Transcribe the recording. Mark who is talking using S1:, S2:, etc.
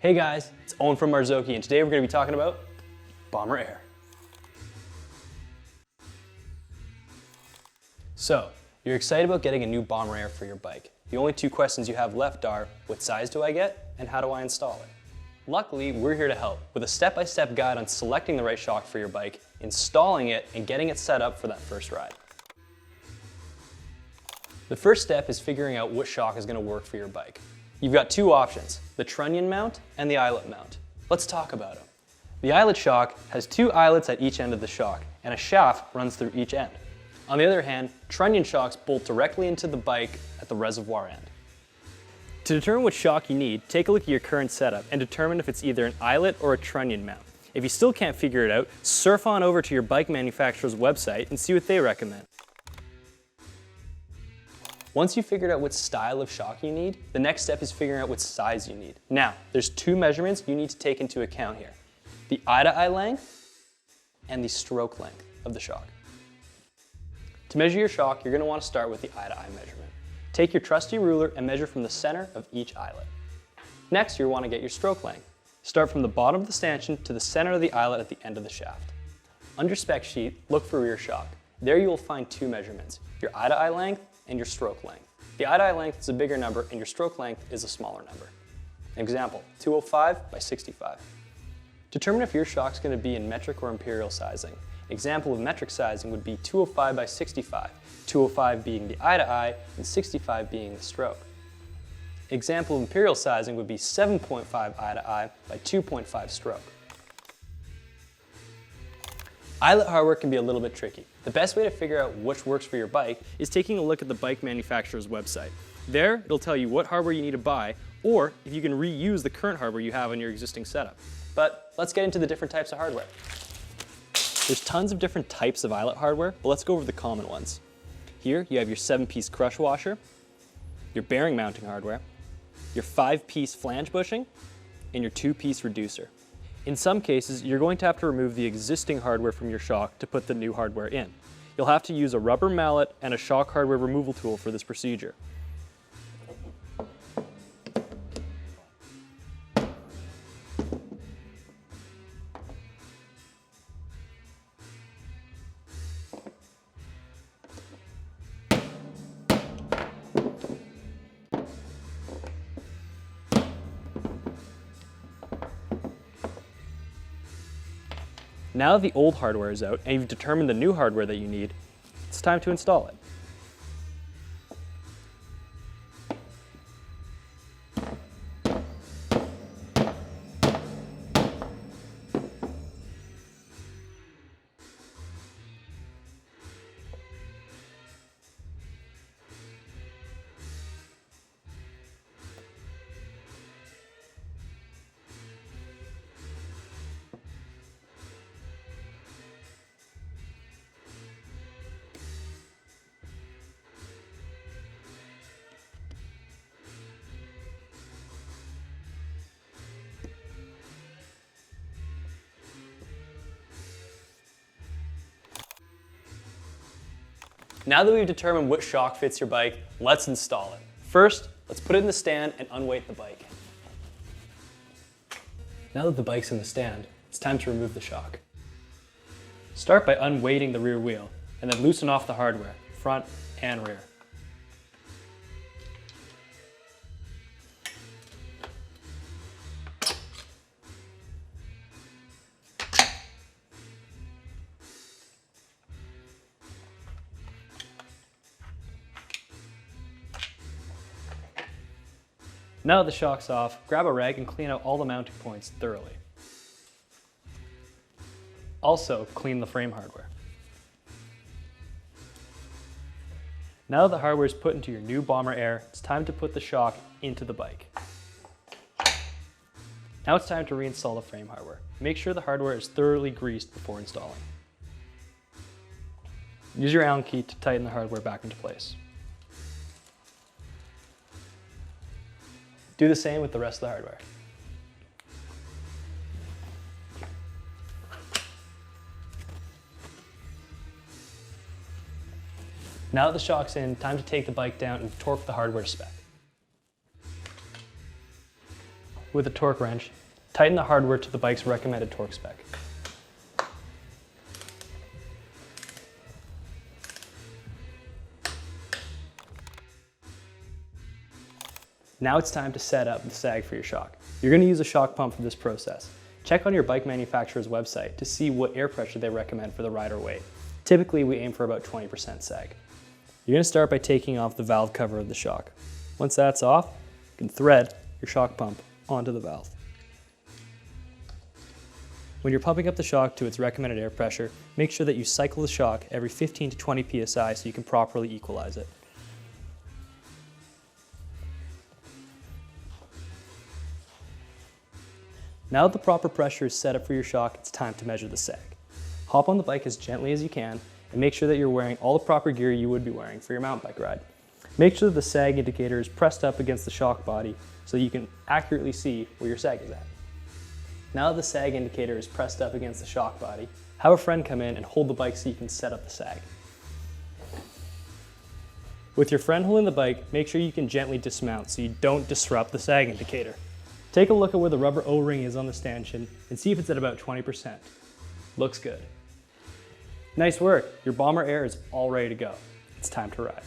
S1: Hey guys, it's Owen from Marzocchi, and today we're going to be talking about Bomber Air. So, you're excited about getting a new Bomber Air for your bike. The only two questions you have left are, what size do I get, and how do I install it? Luckily, we're here to help with a step-by-step guide on selecting the right shock for your bike, installing it, and getting it set up for that first ride. The first step is figuring out what shock is going to work for your bike. You've got two options, the trunnion mount and the eyelet mount. Let's talk about them. The eyelet shock has two eyelets at each end of the shock, and a shaft runs through each end. On the other hand, trunnion shocks bolt directly into the bike at the reservoir end. To determine what shock you need, take a look at your current setup and determine if it's either an eyelet or a trunnion mount. If you still can't figure it out, surf on over to your bike manufacturer's website and see what they recommend. Once you've figured out what style of shock you need, the next step is figuring out what size you need. Now, there's two measurements you need to take into account here. The eye-to-eye length and the stroke length of the shock. To measure your shock, you're going to want to start with the eye-to-eye measurement. Take your trusty ruler and measure from the center of each eyelet. Next, you'll want to get your stroke length. Start from the bottom of the stanchion to the center of the eyelet at the end of the shaft. On your spec sheet, look for rear shock. There you will find two measurements, your eye-to-eye length and your stroke length. The eye-to-eye length is a bigger number and your stroke length is a smaller number. Example, 205 by 65. Determine if your shock is going to be in metric or imperial sizing. Example of metric sizing would be 205 by 65, 205 being the eye-to-eye and 65 being the stroke. Example of imperial sizing would be 7.5 eye-to-eye by 2.5 stroke. Eyelet hardware can be a little bit tricky. The best way to figure out which works for your bike is taking a look at the bike manufacturer's website. There, it'll tell you what hardware you need to buy, or if you can reuse the current hardware you have on your existing setup. But let's get into the different types of hardware. There's tons of different types of eyelet hardware, but let's go over the common ones. Here, you have your 7-piece crush washer, your bearing mounting hardware, your 5-piece flange bushing, and your 2-piece reducer. In some cases, you're going to have to remove the existing hardware from your shock to put the new hardware in. You'll have to use a rubber mallet and a shock hardware removal tool for this procedure. Now that the old hardware is out and you've determined the new hardware that you need, it's time to install it. Now that we've determined what shock fits your bike, let's install it. First, let's put it in the stand and unweight the bike. Now that the bike's in the stand, it's time to remove the shock. Start by unweighting the rear wheel, and then loosen off the hardware, front and rear. Now that the shock's off, grab a rag and clean out all the mounting points thoroughly. Also, clean the frame hardware. Now that the hardware is put into your new Bomber Air, it's time to put the shock into the bike. Now it's time to reinstall the frame hardware. Make sure the hardware is thoroughly greased before installing. Use your Allen key to tighten the hardware back into place. Do the same with the rest of the hardware. Now that the shock's in, time to take the bike down and torque the hardware to spec. with a torque wrench, tighten the hardware to the bike's recommended torque spec. Now it's time to set up the sag for your shock. You're going to use a shock pump for this process. Check on your bike manufacturer's website to see what air pressure they recommend for the rider weight. Typically, we aim for about 20% sag. You're going to start by taking off the valve cover of the shock. Once that's off, you can thread your shock pump onto the valve. When you're pumping up the shock to its recommended air pressure, make sure that you cycle the shock every 15 to 20 psi so you can properly equalize it. Now that the proper pressure is set up for your shock, it's time to measure the sag. Hop on the bike as gently as you can and make sure that you're wearing all the proper gear you would be wearing for your mountain bike ride. Make sure that the sag indicator is pressed up against the shock body so you can accurately see where your sag is at. Now that the sag indicator is pressed up against the shock body, have a friend come in and hold the bike so you can set up the sag. With your friend holding the bike, make sure you can gently dismount so you don't disrupt the sag indicator. Take a look at where the rubber O-ring is on the stanchion and see if it's at about 20%. Looks good. Nice work, your Bomber Air is all ready to go. It's time to ride.